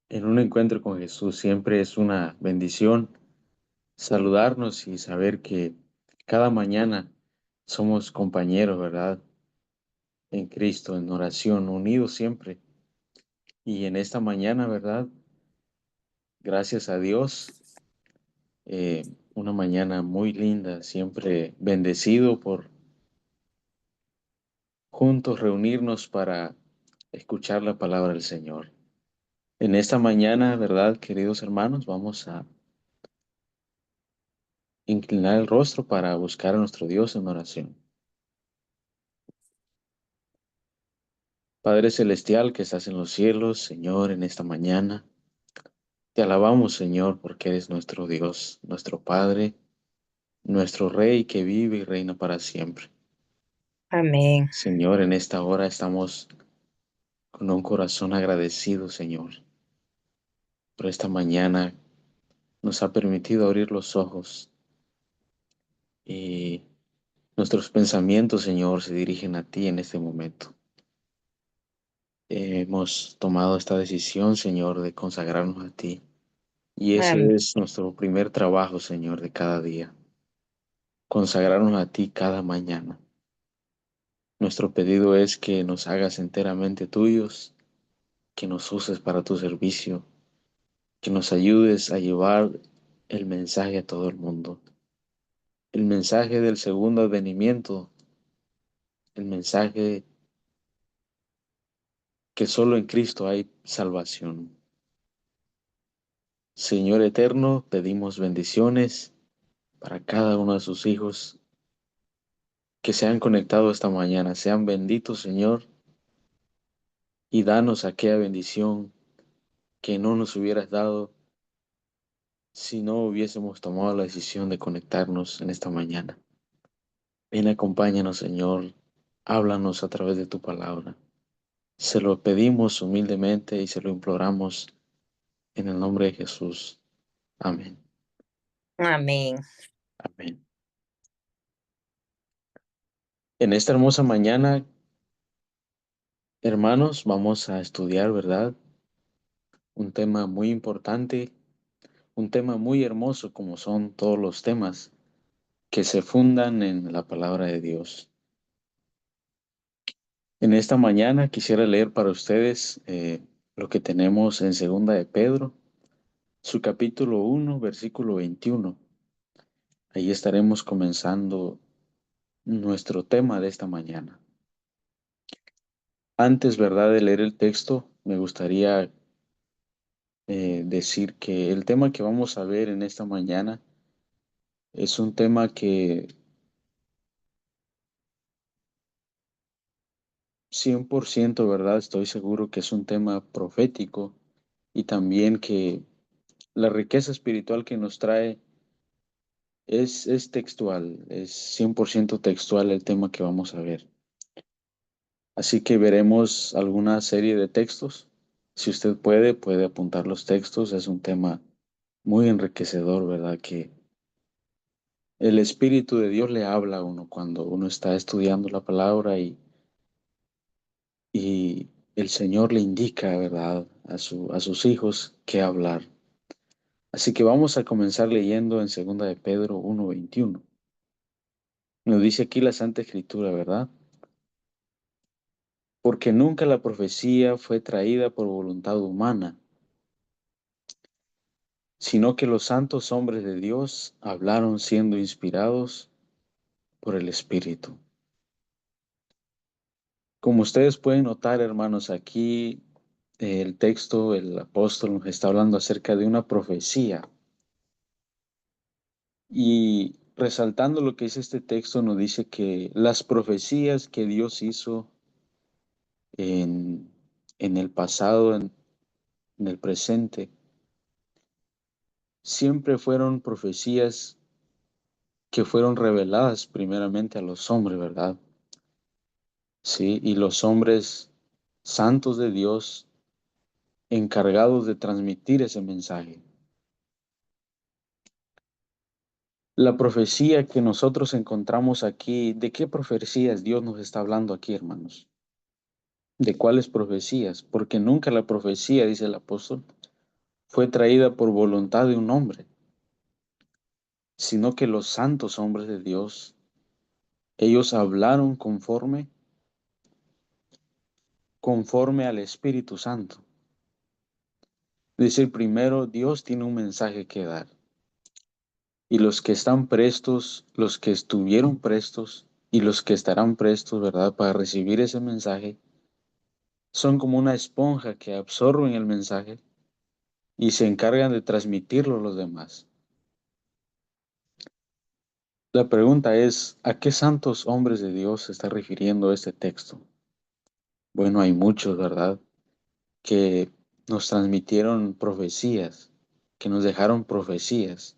En un encuentro con Jesús siempre es una bendición saludarnos y saber que cada mañana somos compañeros, ¿verdad? En Cristo, en oración, unidos siempre. Y en esta mañana, ¿verdad? Gracias a Dios, eh, una mañana muy linda, siempre bendecido por juntos reunirnos para escuchar la palabra del Señor. En esta mañana, ¿verdad, queridos hermanos? Vamos a inclinar el rostro para buscar a nuestro Dios en oración. Padre Celestial que estás en los cielos, Señor, en esta mañana, te alabamos, Señor, porque eres nuestro Dios, nuestro Padre, nuestro Rey que vive y reina para siempre. Amén. Señor, en esta hora estamos con un corazón agradecido, Señor, por esta mañana nos ha permitido abrir los ojos y nuestros pensamientos, Señor, se dirigen a ti en este momento. Hemos tomado esta decisión, Señor, de consagrarnos a ti. Y ese Amén. es nuestro primer trabajo, Señor, de cada día. Consagrarnos a ti cada mañana. Nuestro pedido es que nos hagas enteramente tuyos, que nos uses para tu servicio, que nos ayudes a llevar el mensaje a todo el mundo. El mensaje del segundo advenimiento, el mensaje que solo en Cristo hay salvación. Señor eterno, pedimos bendiciones para cada uno de sus hijos que se han conectado esta mañana. Sean benditos, Señor, y danos aquella bendición que no nos hubieras dado si no hubiésemos tomado la decisión de conectarnos en esta mañana. Ven, acompáñanos, Señor, háblanos a través de tu palabra. Se lo pedimos humildemente y se lo imploramos en el nombre de Jesús. Amén. Amén. Amén. En esta hermosa mañana, hermanos, vamos a estudiar, ¿verdad? Un tema muy importante, un tema muy hermoso como son todos los temas que se fundan en la palabra de Dios. En esta mañana quisiera leer para ustedes lo que tenemos en Segunda de Pedro, su capítulo 1, versículo 21. Ahí estaremos comenzando nuestro tema de esta mañana. Antes, ¿verdad?, de leer el texto, me gustaría decir que el tema que vamos a ver en esta mañana es un tema que 100%, ¿verdad? Estoy seguro que es un tema profético y también que la riqueza espiritual que nos trae es textual, es 100% textual el tema que vamos a ver. Así que veremos alguna serie de textos. Si usted puede apuntar los textos. Es un tema muy enriquecedor, ¿verdad? Que el Espíritu de Dios le habla a uno cuando uno está estudiando la palabra y el Señor le indica, ¿verdad?, a sus hijos qué hablar. Así que vamos a comenzar leyendo en Segunda de Pedro 1:21. Nos dice aquí la Santa Escritura, ¿verdad? Porque nunca la profecía fue traída por voluntad humana, sino que los santos hombres de Dios hablaron siendo inspirados por el Espíritu. Como ustedes pueden notar, hermanos, aquí el texto, el apóstol nos está hablando acerca de una profecía. Y resaltando lo que dice este texto, nos dice que las profecías que Dios hizo en, en el pasado, en el presente, siempre fueron profecías que fueron reveladas primeramente a los hombres, ¿verdad? Sí, y los hombres santos de Dios encargados de transmitir ese mensaje. La profecía que nosotros encontramos aquí, ¿de qué profecías Dios nos está hablando aquí, hermanos? ¿De cuáles profecías? Porque nunca la profecía, dice el apóstol, fue traída por voluntad de un hombre, sino que los santos hombres de Dios, ellos hablaron conforme al Espíritu Santo. Es decir, primero Dios tiene un mensaje que dar. Y los que están prestos, los que estuvieron prestos y los que estarán prestos, ¿verdad?, para recibir ese mensaje, son como una esponja que absorben el mensaje y se encargan de transmitirlo a los demás. La pregunta es, ¿a qué santos hombres de Dios se está refiriendo este texto? Bueno, hay muchos, ¿verdad?, que nos transmitieron profecías, que nos dejaron profecías.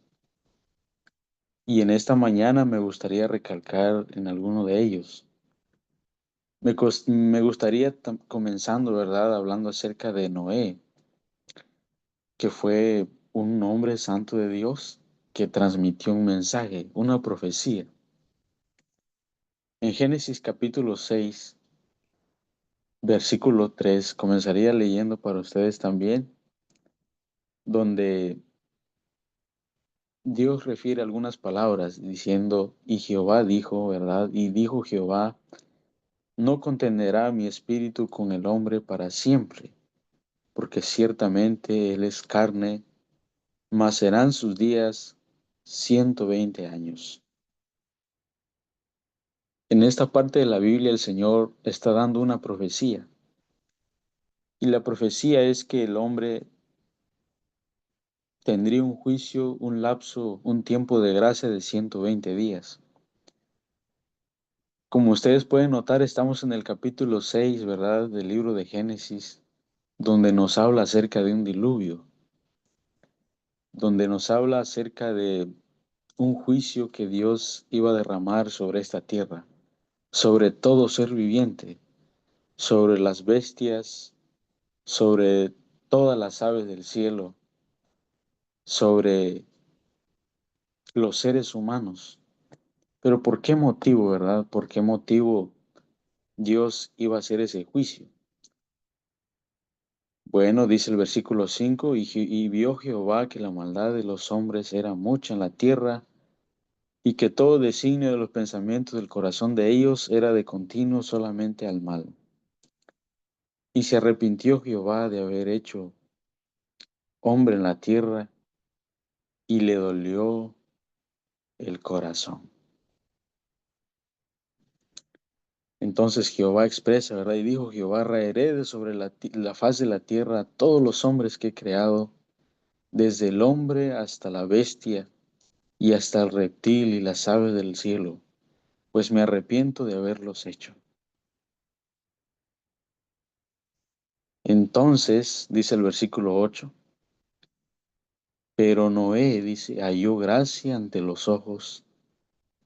Y en esta mañana me gustaría recalcar en alguno de ellos. Me gustaría comenzando, ¿verdad?, hablando acerca de Noé, que fue un hombre santo de Dios que transmitió un mensaje, una profecía. En Génesis capítulo 6, versículo 3, comenzaría leyendo para ustedes también, donde Dios refiere algunas palabras diciendo, y Jehová dijo, ¿verdad? Y dijo Jehová, no contenderá mi espíritu con el hombre para siempre, porque ciertamente él es carne, mas serán sus días 120 años. En esta parte de la Biblia el Señor está dando una profecía. Y la profecía es que el hombre tendría un juicio, un lapso, un tiempo de gracia de 120 días. Como ustedes pueden notar, estamos en el capítulo 6, ¿verdad?, del libro de Génesis, donde nos habla acerca de un diluvio, donde nos habla acerca de un juicio que Dios iba a derramar sobre esta tierra, sobre todo ser viviente, sobre las bestias, sobre todas las aves del cielo, sobre los seres humanos. Pero ¿por qué motivo, verdad? ¿Por qué motivo Dios iba a hacer ese juicio? Bueno, dice el versículo 5, y vio Jehová que la maldad de los hombres era mucha en la tierra, y que todo designio de los pensamientos del corazón de ellos era de continuo solamente al mal. Y se arrepintió Jehová de haber hecho hombre en la tierra, y le dolió el corazón. Entonces Jehová expresa, ¿verdad? Y dijo Jehová, raeré de sobre la faz de la tierra a todos los hombres que he creado, desde el hombre hasta la bestia, y hasta el reptil y las aves del cielo, pues me arrepiento de haberlos hecho. Entonces, dice el versículo 8, pero Noé, dice, halló gracia ante los ojos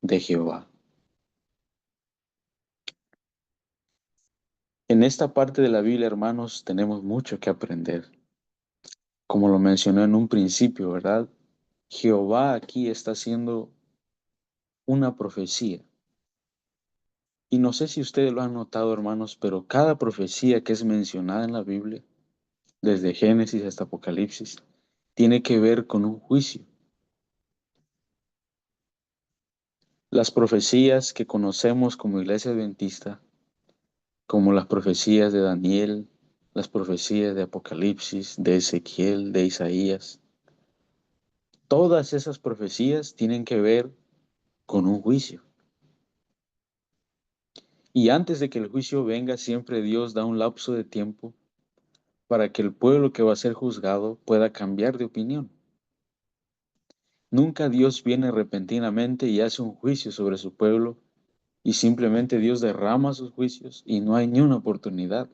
de Jehová. En esta parte de la Biblia, hermanos, tenemos mucho que aprender. Como lo mencioné en un principio, ¿verdad? Jehová aquí está haciendo una profecía. Y no sé si ustedes lo han notado, hermanos, pero cada profecía que es mencionada en la Biblia, desde Génesis hasta Apocalipsis, tiene que ver con un juicio. Las profecías que conocemos como Iglesia Adventista, como las profecías de Daniel, las profecías de Apocalipsis, de Ezequiel, de Isaías, todas esas profecías tienen que ver con un juicio. Y antes de que el juicio venga, siempre Dios da un lapso de tiempo para que el pueblo que va a ser juzgado pueda cambiar de opinión. Nunca Dios viene repentinamente y hace un juicio sobre su pueblo y simplemente Dios derrama sus juicios y no hay ni una oportunidad.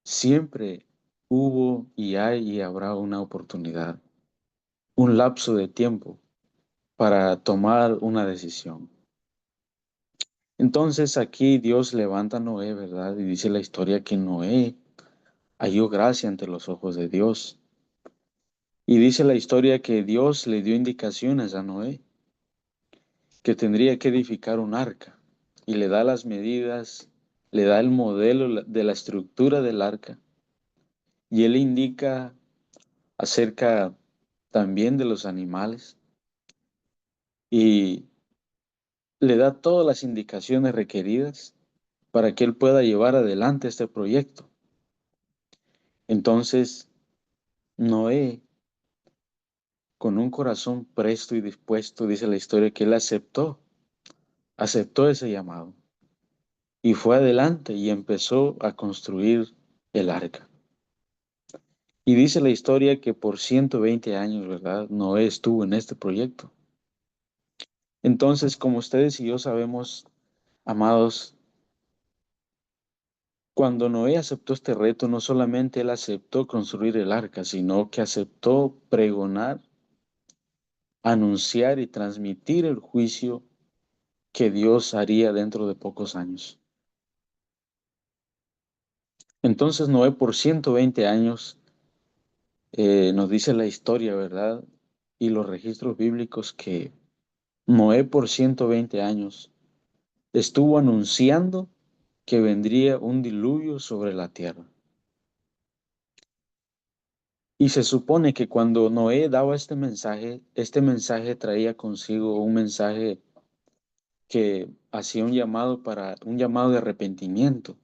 Siempre hubo y hay y habrá una oportunidad, un lapso de tiempo para tomar una decisión. Entonces aquí Dios levanta a Noé, ¿verdad? Y dice la historia que Noé halló gracia ante los ojos de Dios. Y dice la historia que Dios le dio indicaciones a Noé, que tendría que edificar un arca. Y le da las medidas, le da el modelo de la estructura del arca. Y él indica acerca también de los animales y le da todas las indicaciones requeridas para que él pueda llevar adelante este proyecto. Entonces, Noé, con un corazón presto y dispuesto, dice la historia que él aceptó ese llamado y fue adelante y empezó a construir el arca. Y dice la historia que por 120 años, ¿verdad? Noé estuvo en este proyecto. Entonces, como ustedes y yo sabemos, amados, cuando Noé aceptó este reto, no solamente él aceptó construir el arca, sino que aceptó pregonar, anunciar y transmitir el juicio que Dios haría dentro de pocos años. Entonces Noé por 120 años, nos dice la historia, ¿verdad? Y los registros bíblicos que Noé por 120 años estuvo anunciando que vendría un diluvio sobre la tierra. Y se supone que cuando Noé daba este mensaje traía consigo un mensaje que hacía un llamado de arrepentimiento,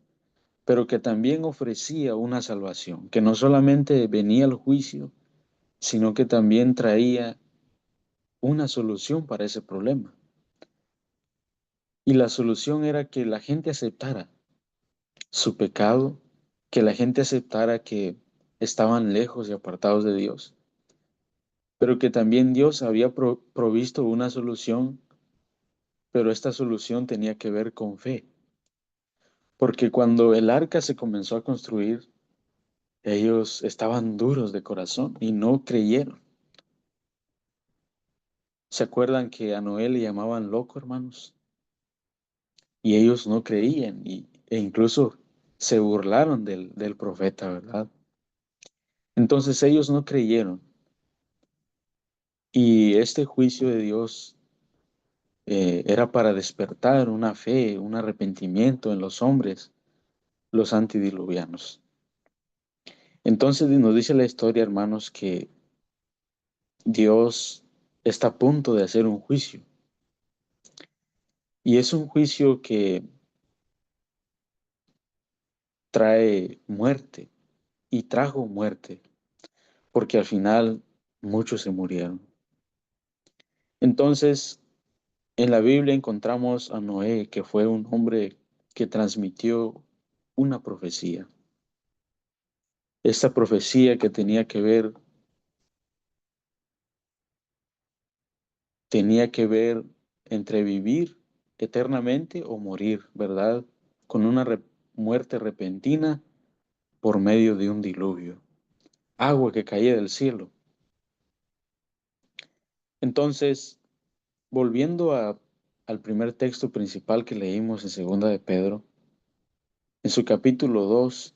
pero que también ofrecía una salvación, que no solamente venía el juicio, sino que también traía una solución para ese problema. Y la solución era que la gente aceptara su pecado, que la gente aceptara que estaban lejos y apartados de Dios, pero que también Dios había provisto una solución, pero esta solución tenía que ver con fe, porque cuando el arca se comenzó a construir, ellos estaban duros de corazón y no creyeron. ¿Se acuerdan que a Noé le llamaban loco, hermanos? Y ellos no creían e incluso se burlaron del profeta, ¿verdad? Entonces ellos no creyeron y este juicio de Dios era para despertar una fe, un arrepentimiento en los hombres, los antidiluvianos. Entonces nos dice la historia, hermanos, que Dios está a punto de hacer un juicio. Y es un juicio que trae muerte y trajo muerte, porque al final muchos se murieron. Entonces, en la Biblia encontramos a Noé, que fue un hombre que transmitió una profecía. Esta profecía que tenía que ver entre vivir eternamente o morir, ¿verdad? Con una muerte repentina por medio de un diluvio, agua que caía del cielo. Entonces, volviendo al primer texto principal que leímos en Segunda de Pedro, en su capítulo 2,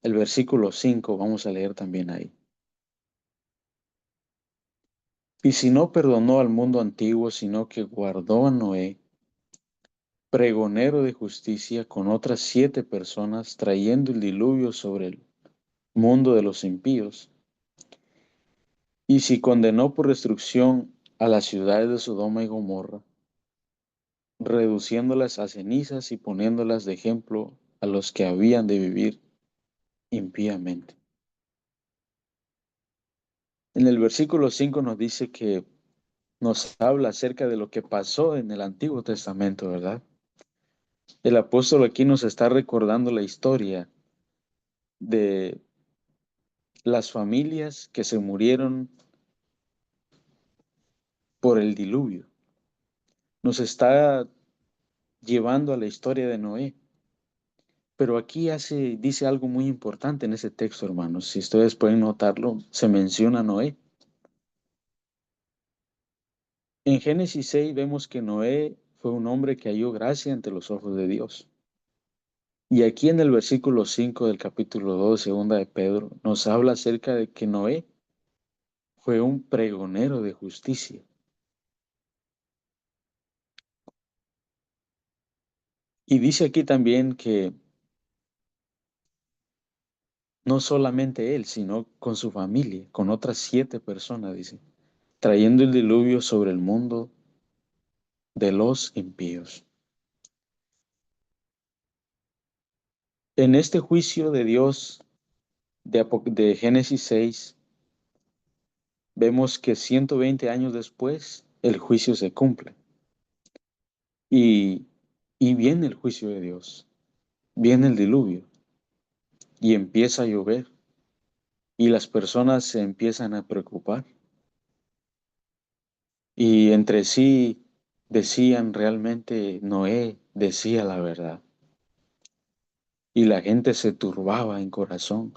el versículo 5, vamos a leer también ahí. Y si no perdonó al mundo antiguo, sino que guardó a Noé, pregonero de justicia, con otras 7 personas, trayendo el diluvio sobre el mundo de los impíos. Y si condenó por destrucción a las ciudades de Sodoma y Gomorra, reduciéndolas a cenizas y poniéndolas de ejemplo a los que habían de vivir impíamente. En el versículo 5 nos dice que nos habla acerca de lo que pasó en el Antiguo Testamento, ¿verdad? El apóstol aquí nos está recordando la historia de las familias que se murieron por el diluvio. Nos está llevando a la historia de Noé. Pero aquí dice algo muy importante en ese texto, hermanos. Si ustedes pueden notarlo, se menciona a Noé. En Génesis 6 vemos que Noé fue un hombre que halló gracia ante los ojos de Dios. Y aquí en el versículo 5 del capítulo 2, segunda de Pedro, nos habla acerca de que Noé fue un pregonero de justicia. Y dice aquí también que no solamente él, sino con su familia, con otras 7 personas, dice, trayendo el diluvio sobre el mundo de los impíos. En este juicio de Dios de Génesis 6, vemos que 120 años después el juicio se cumple y, y viene el juicio de Dios, viene el diluvio y empieza a llover y las personas se empiezan a preocupar y entre sí decían realmente Noé decía la verdad y la gente se turbaba en corazón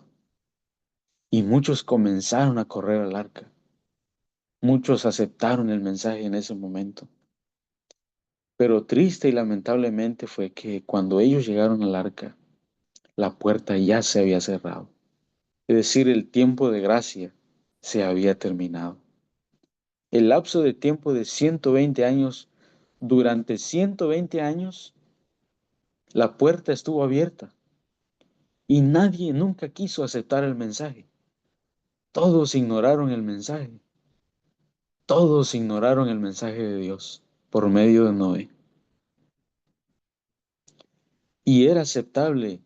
y muchos comenzaron a correr al arca. Muchos aceptaron el mensaje en ese momento. Pero triste y lamentablemente fue que cuando ellos llegaron al arca, la puerta ya se había cerrado. Es decir, el tiempo de gracia se había terminado. El lapso de tiempo de 120 años, durante 120 años, la puerta estuvo abierta y nadie nunca quiso aceptar el mensaje. Todos ignoraron el mensaje. Todos ignoraron el mensaje de Dios por medio de Noé. Y era aceptable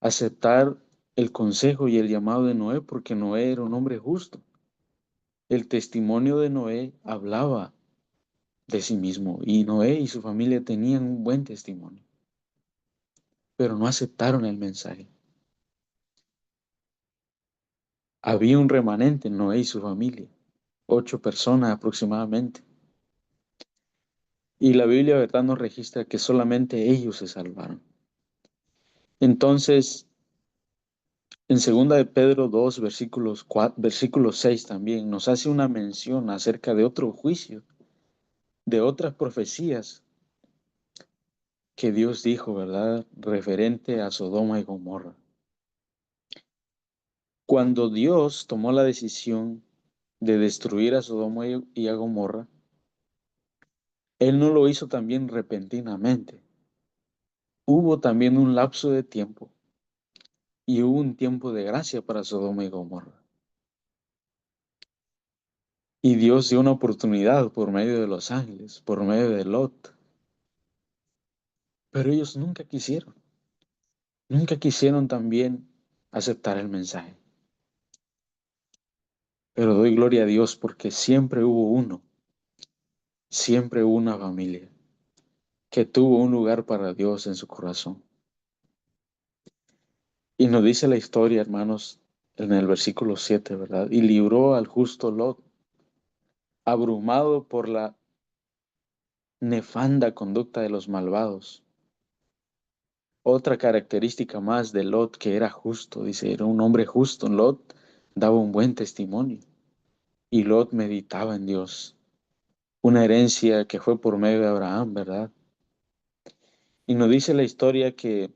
aceptar el consejo y el llamado de Noé porque Noé era un hombre justo. El testimonio de Noé hablaba de sí mismo y Noé y su familia tenían un buen testimonio, pero no aceptaron el mensaje. Había un remanente en Noé y su familia, 8 personas aproximadamente. Y la Biblia, verdad, nos registra que solamente ellos se salvaron. Entonces, en segunda de Pedro 2 versículo 6 también nos hace una mención acerca de otro juicio, de otras profecías que Dios dijo, ¿verdad? Referente a Sodoma y Gomorra. Cuando Dios tomó la decisión de destruir a Sodoma y a Gomorra, Él no lo hizo también repentinamente. Hubo también un lapso de tiempo y hubo un tiempo de gracia para Sodoma y Gomorra. Y Dios dio una oportunidad por medio de los ángeles, por medio de Lot. Pero ellos nunca quisieron también aceptar el mensaje. Pero doy gloria a Dios porque siempre hubo una familia que tuvo un lugar para Dios en su corazón. Y nos dice la historia, hermanos, en el versículo 7, ¿verdad? Y libró al justo Lot, abrumado por la nefanda conducta de los malvados. Otra característica más de Lot que era justo, dice, era un hombre justo. Lot daba un buen testimonio y Lot meditaba en Dios. Una herencia que fue por medio de Abraham, ¿verdad? Y nos dice la historia que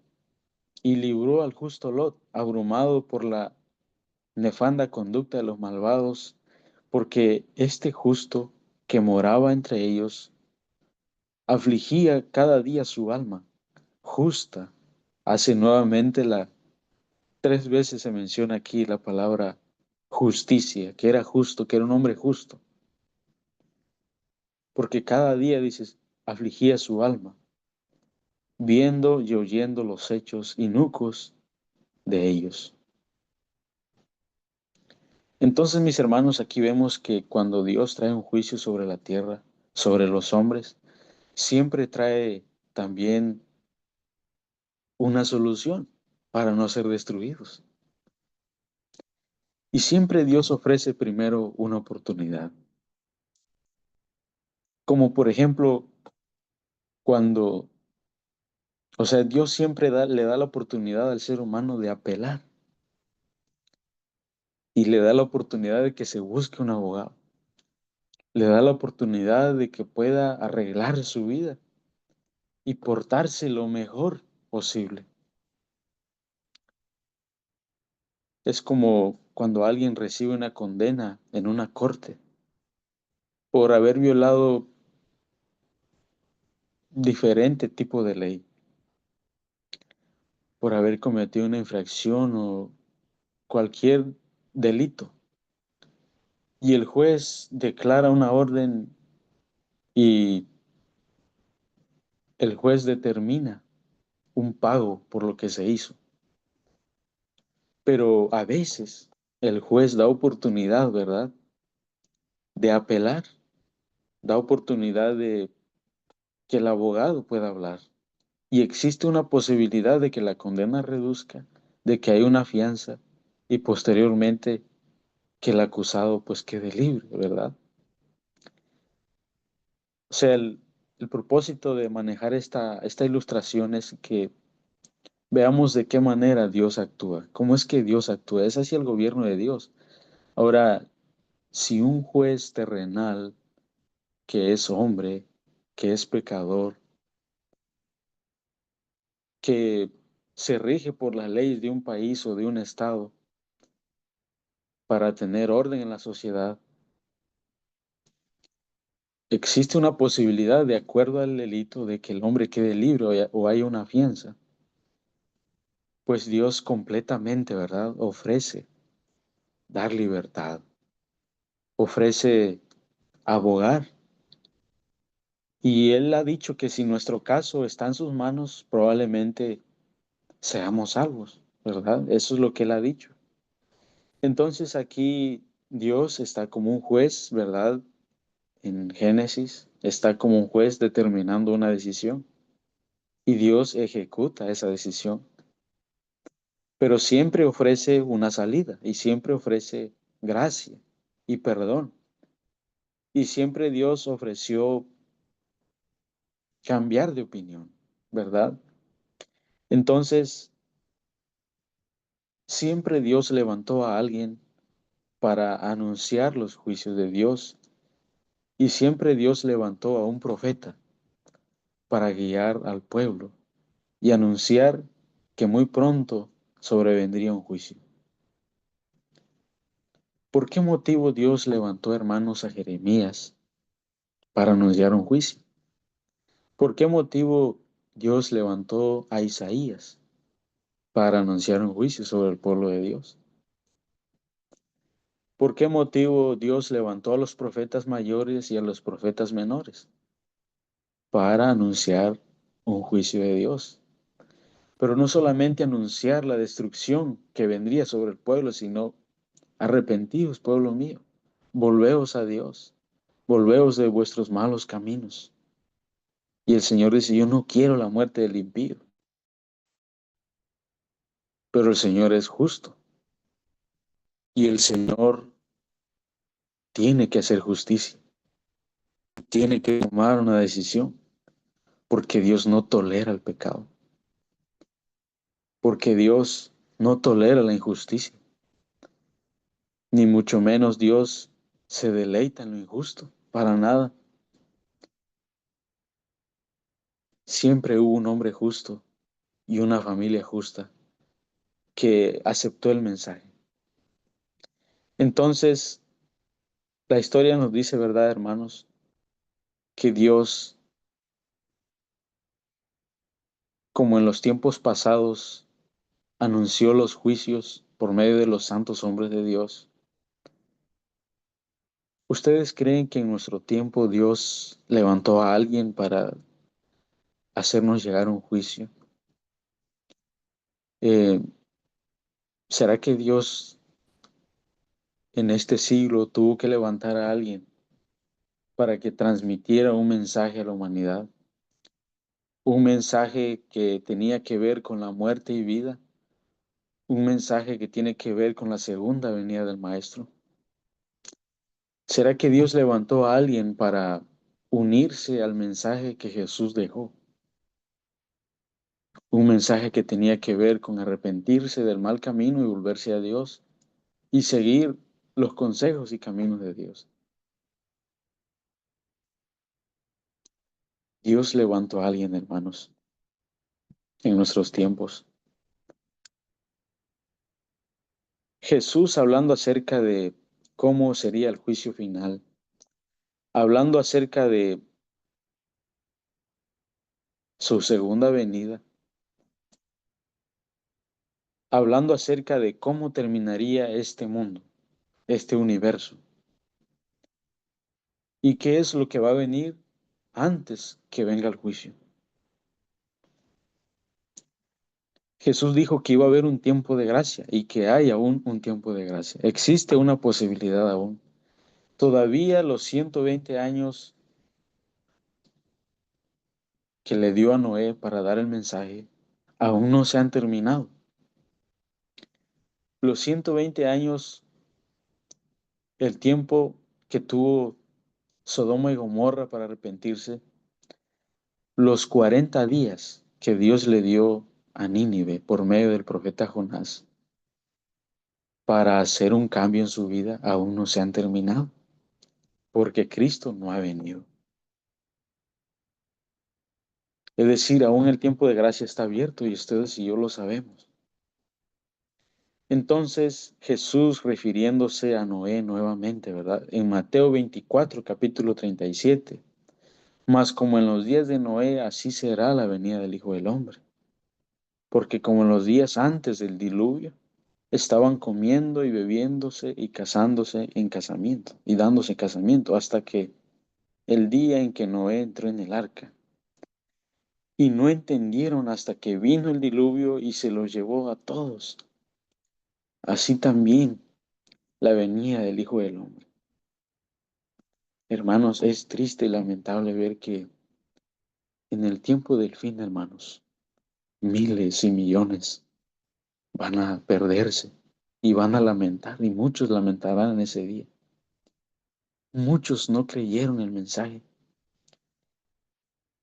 y libró al justo Lot, abrumado por la nefanda conducta de los malvados, porque este justo que moraba entre ellos afligía cada día su alma justa. Hace nuevamente 3 veces se menciona aquí la palabra justicia, que era justo, que era un hombre justo, porque cada día, dices, afligía su alma, viendo y oyendo los hechos inicuos de ellos. Entonces, mis hermanos, aquí vemos que cuando Dios trae un juicio sobre la tierra, sobre los hombres, siempre trae también una solución para no ser destruidos. Y siempre Dios ofrece primero una oportunidad. Como por ejemplo, cuando, o sea, Dios siempre le da la oportunidad al ser humano de apelar y le da la oportunidad de que se busque un abogado. Le da la oportunidad de que pueda arreglar su vida y portarse lo mejor posible. Es como cuando alguien recibe una condena en una corte por haber violado diferente tipo de ley, por haber cometido una infracción o cualquier delito. Y el juez declara una orden y el juez determina un pago por lo que se hizo. Pero a veces el juez da oportunidad, ¿verdad?, de apelar, da oportunidad de que el abogado pueda hablar. Y existe una posibilidad de que la condena reduzca, de que haya una fianza y posteriormente que el acusado pues quede libre, ¿verdad? O sea, el propósito de manejar esta ilustración es que veamos de qué manera Dios actúa, cómo es que Dios actúa, es así el gobierno de Dios. Ahora, si un juez terrenal que es hombre, que es pecador, que se rige por las leyes de un país o de un estado para tener orden en la sociedad, existe una posibilidad, de acuerdo al delito, de que el hombre quede libre o haya una fianza. Pues Dios completamente, ¿verdad?, ofrece dar libertad, ofrece abogar. Y Él ha dicho que si nuestro caso está en sus manos, probablemente seamos salvos, ¿verdad? Eso es lo que Él ha dicho. Entonces aquí Dios está como un juez, ¿verdad? En Génesis está como un juez determinando una decisión y Dios ejecuta esa decisión, pero siempre ofrece una salida y siempre ofrece gracia y perdón. Y siempre Dios ofreció cambiar de opinión, ¿verdad? Entonces, siempre Dios levantó a alguien para anunciar los juicios de Dios y siempre Dios levantó a un profeta para guiar al pueblo y anunciar que muy pronto sobrevendría un juicio. ¿Por qué motivo Dios levantó, hermanos, a Jeremías para anunciar un juicio? ¿Por qué motivo Dios levantó a Isaías para anunciar un juicio sobre el pueblo de Dios? ¿Por qué motivo Dios levantó a los profetas mayores y a los profetas menores? Para anunciar un juicio de Dios. Pero no solamente anunciar la destrucción que vendría sobre el pueblo, sino arrepentidos, pueblo mío, volveos a Dios, volveos de vuestros malos caminos. Y el Señor dice, yo no quiero la muerte del impío, pero el Señor es justo y el Señor tiene que hacer justicia, tiene que tomar una decisión, porque Dios no tolera el pecado, porque Dios no tolera la injusticia, ni mucho menos Dios se deleita en lo injusto, para nada. Siempre hubo un hombre justo y una familia justa que aceptó el mensaje. Entonces, la historia nos dice, ¿verdad, hermanos?, que Dios, como en los tiempos pasados, anunció los juicios por medio de los santos hombres de Dios. ¿Ustedes creen que en nuestro tiempo Dios levantó a alguien para hacernos llegar un juicio? Eh, ¿Será que Dios en este siglo tuvo que levantar a alguien para que transmitiera un mensaje a la humanidad? Un mensaje que tenía que ver con la muerte y vida, un mensaje que tiene que ver con la segunda venida del Maestro. ¿Será que Dios levantó a alguien para unirse al mensaje que Jesús dejó? Un mensaje que tenía que ver con arrepentirse del mal camino y volverse a Dios y seguir los consejos y caminos de Dios. Dios levantó a alguien, hermanos, en nuestros tiempos. Jesús, hablando acerca de cómo sería el juicio final, hablando acerca de su segunda venida, hablando acerca de cómo terminaría este mundo, este universo, y qué es lo que va a venir antes que venga el juicio. Jesús dijo que iba a haber un tiempo de gracia y que hay aún un tiempo de gracia. Existe una posibilidad aún. Todavía los 120 años que le dio a Noé para dar el mensaje aún no se han terminado. Los 120 años, el tiempo que tuvo Sodoma y Gomorra para arrepentirse, los 40 días que Dios le dio a Nínive por medio del profeta Jonás para hacer un cambio en su vida aún no se han terminado, porque Cristo no ha venido. Es decir, aún el tiempo de gracia está abierto y ustedes y yo lo sabemos. Entonces Jesús, refiriéndose a Noé nuevamente, ¿verdad? En Mateo 24, capítulo 37, mas como en los días de Noé, así será la venida del Hijo del Hombre. Porque como en los días antes del diluvio, estaban comiendo y bebiéndose y casándose en casamiento y dándose casamiento hasta que el día en que Noé entró en el arca. Y no entendieron hasta que vino el diluvio y se los llevó a todos. Así también la venida del Hijo del Hombre. Hermanos, es triste y lamentable ver que en el tiempo del fin, hermanos, miles y millones van a perderse y van a lamentar, y muchos lamentarán en ese día. Muchos no creyeron el mensaje,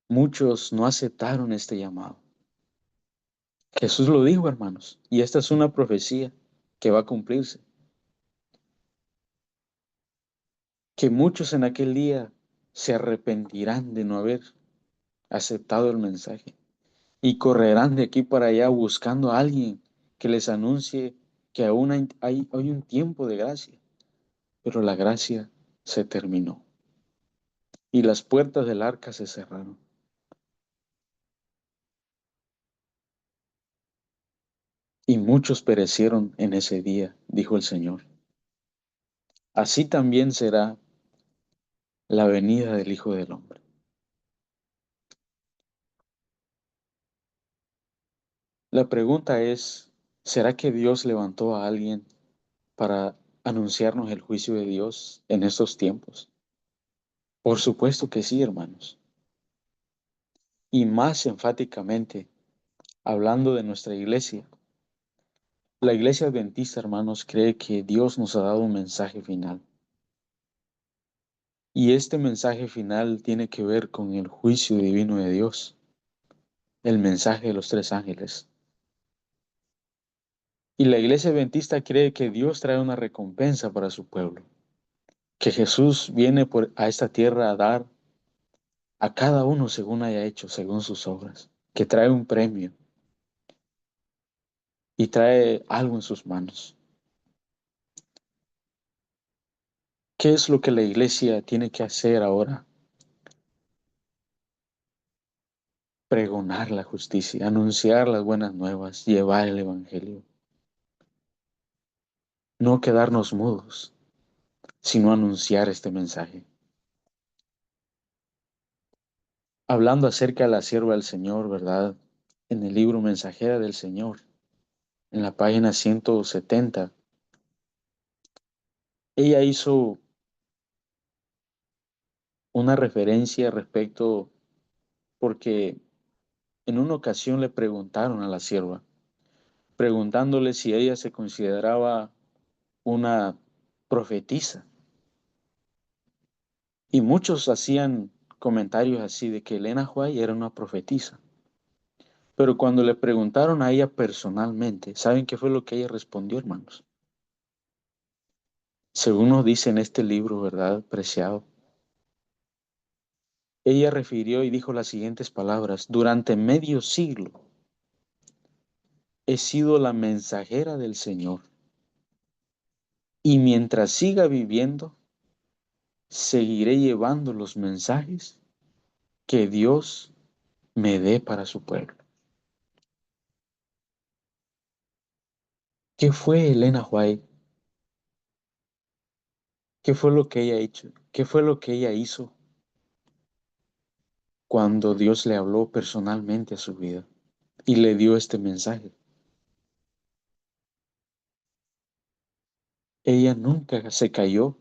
muchos no aceptaron este llamado. Jesús lo dijo, hermanos, y esta es una profecía que va a cumplirse, que muchos en aquel día se arrepentirán de no haber aceptado el mensaje y correrán de aquí para allá buscando a alguien que les anuncie que aún hay un tiempo de gracia, pero la gracia se terminó y las puertas del arca se cerraron. Y muchos perecieron en ese día, dijo el Señor. Así también será la venida del Hijo del Hombre. La pregunta es, ¿será que Dios levantó a alguien para anunciarnos el juicio de Dios en estos tiempos? Por supuesto que sí, hermanos. Y más enfáticamente, hablando de nuestra iglesia. La iglesia adventista, hermanos, cree que Dios nos ha dado un mensaje final. Y este mensaje final tiene que ver con el juicio divino de Dios, el mensaje de los tres ángeles. Y la iglesia adventista cree que Dios trae una recompensa para su pueblo, que Jesús viene a esta tierra a dar a cada uno según haya hecho, según sus obras, que trae un premio y trae algo en sus manos. ¿Qué es lo que la iglesia tiene que hacer ahora? Pregonar la justicia, anunciar las buenas nuevas, llevar el evangelio. No quedarnos mudos, sino anunciar este mensaje. Hablando acerca de la sierva del Señor, ¿verdad? En el libro Mensajera del Señor, en la página 170, ella hizo una referencia respecto, porque en una ocasión le preguntaron a la sierva, preguntándole si ella se consideraba una profetisa. Y muchos hacían comentarios así de que Elena White era una profetisa. Pero cuando le preguntaron a ella personalmente, ¿saben qué fue lo que ella respondió, hermanos? Según nos dice en este libro, ¿verdad? Preciado. Ella refirió y dijo las siguientes palabras: durante medio siglo he sido la mensajera del Señor, y mientras siga viviendo, seguiré llevando los mensajes que Dios me dé para su pueblo. ¿Qué fue Elena White? ¿Qué fue lo que ella hecho? ¿Qué fue lo que ella hizo cuando Dios le habló personalmente a su vida y le dio este mensaje? Ella nunca se cayó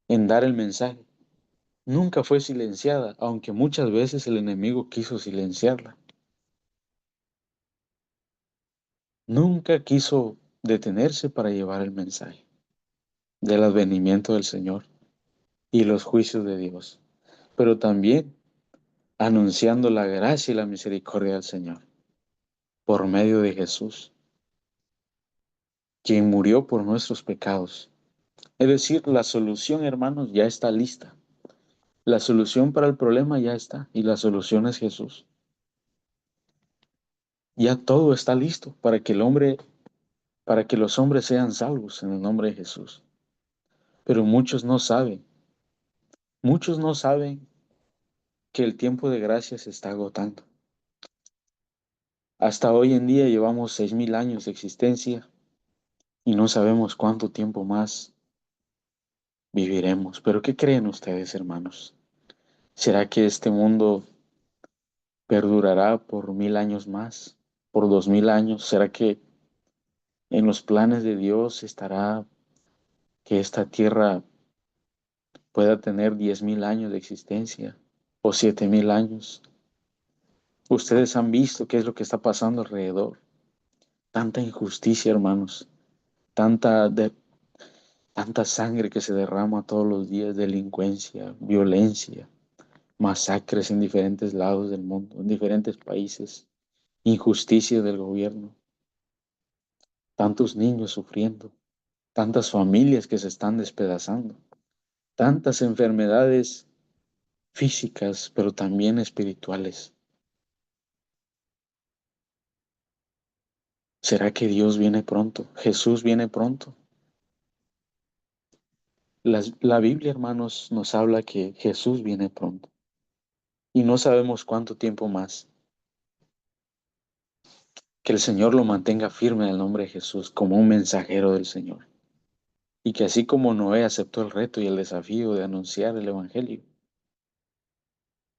en dar el mensaje. Nunca fue silenciada, aunque muchas veces el enemigo quiso silenciarla. Nunca quiso detenerse para llevar el mensaje del advenimiento del Señor y los juicios de Dios, pero también anunciando la gracia y la misericordia del Señor por medio de Jesús, quien murió por nuestros pecados. Es decir, la solución, hermanos, ya está lista. La solución para el problema ya está, y la solución es Jesús. Ya todo está listo para que los hombres sean salvos en el nombre de Jesús. Pero muchos no saben que el tiempo de gracia se está agotando. Hasta hoy en día llevamos 6,000 años de existencia y no sabemos cuánto tiempo más viviremos. Pero ¿qué creen ustedes, hermanos? ¿Será que este mundo perdurará por 1,000 años más? ¿Por 2,000 años? ¿Será que en los planes de Dios estará que esta tierra pueda tener 10,000 años de existencia o 7,000 años? Ustedes han visto qué es lo que está pasando alrededor. Tanta injusticia, hermanos. Tanta, tanta sangre que se derrama todos los días, delincuencia, violencia, masacres en diferentes lados del mundo, en diferentes países, injusticia del gobierno, tantos niños sufriendo, tantas familias que se están despedazando, tantas enfermedades físicas, pero también espirituales. ¿Será que Dios viene pronto? ¿Jesús viene pronto? La Biblia, hermanos, nos habla que Jesús viene pronto y no sabemos cuánto tiempo más. Que el Señor lo mantenga firme en el nombre de Jesús como un mensajero del Señor. Y que así como Noé aceptó el reto y el desafío de anunciar el Evangelio,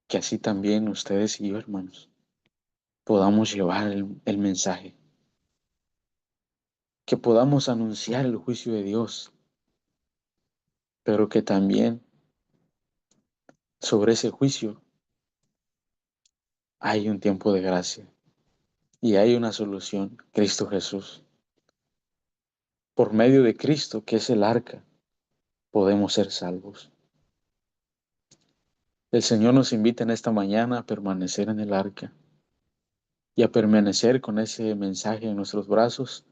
que así también ustedes y yo, hermanos, podamos llevar el mensaje, que podamos anunciar el juicio de Dios, pero que también sobre ese juicio hay un tiempo de gracia y hay una solución, Cristo Jesús. Por medio de Cristo, que es el arca, podemos ser salvos. El Señor nos invita en esta mañana a permanecer en el arca y a permanecer con ese mensaje en nuestros brazos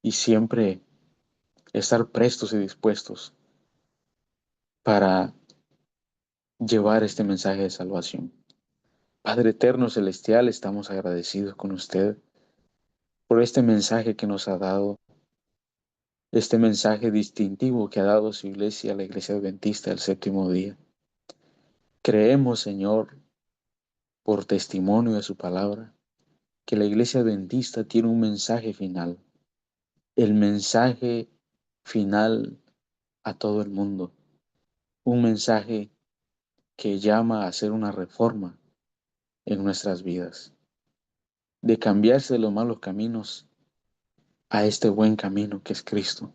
y siempre estar prestos y dispuestos para llevar este mensaje de salvación. Padre eterno celestial, estamos agradecidos con usted por este mensaje que nos ha dado, este mensaje distintivo que ha dado su iglesia, la Iglesia Adventista del Séptimo Día. Creemos, Señor, por testimonio de su palabra, que la Iglesia Adventista tiene un mensaje final, el mensaje final a todo el mundo, un mensaje que llama a hacer una reforma en nuestras vidas, de cambiarse de los malos caminos a este buen camino que es Cristo.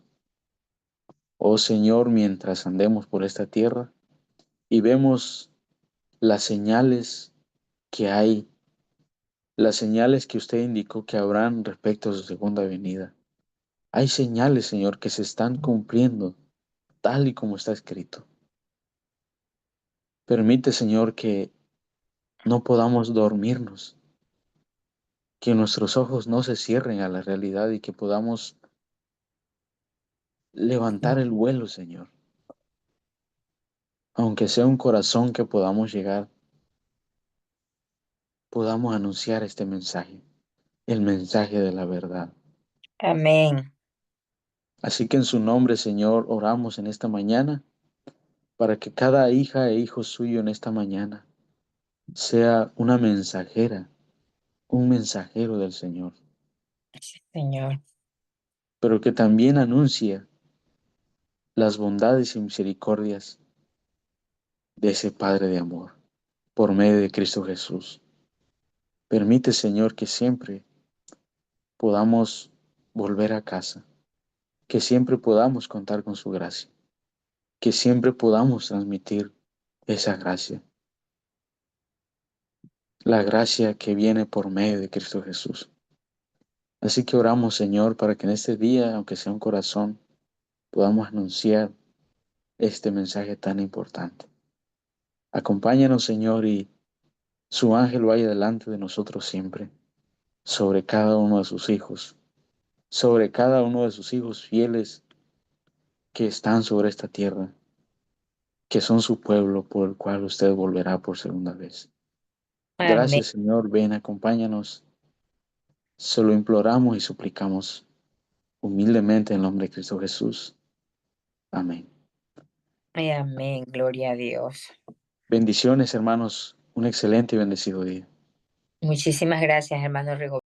Oh Señor, mientras andemos por esta tierra y vemos las señales que hay, las señales que usted indicó que habrán respecto a su segunda venida, hay señales, Señor, que se están cumpliendo tal y como está escrito. Permite, Señor, que no podamos dormirnos, que nuestros ojos no se cierren a la realidad y que podamos levantar el vuelo, Señor. Aunque sea un corazón que podamos llegar, podamos anunciar este mensaje, el mensaje de la verdad. Amén. Así que en su nombre, Señor, oramos en esta mañana para que cada hija e hijo suyo en esta mañana sea una mensajera, un mensajero del Señor. Señor. pero que también anuncia las bondades y misericordias de ese Padre de amor por medio de Cristo Jesús. Permite, Señor, que siempre podamos volver a casa, que siempre podamos contar con su gracia, que siempre podamos transmitir esa gracia, la gracia que viene por medio de Cristo Jesús. Así que oramos, Señor, para que en este día, aunque sea un corazón, podamos anunciar este mensaje tan importante. Acompáñanos, Señor, y su ángel vaya delante de nosotros siempre, sobre cada uno de sus hijos, sobre cada uno de sus hijos fieles que están sobre esta tierra, que son su pueblo por el cual usted volverá por segunda vez. Amén. Gracias, Señor, ven, acompáñanos. Se lo imploramos y suplicamos humildemente en el nombre de Cristo Jesús. Amén. Y amén. Gloria a Dios. Bendiciones, hermanos. Un excelente y bendecido día. Muchísimas gracias, hermano Rigo.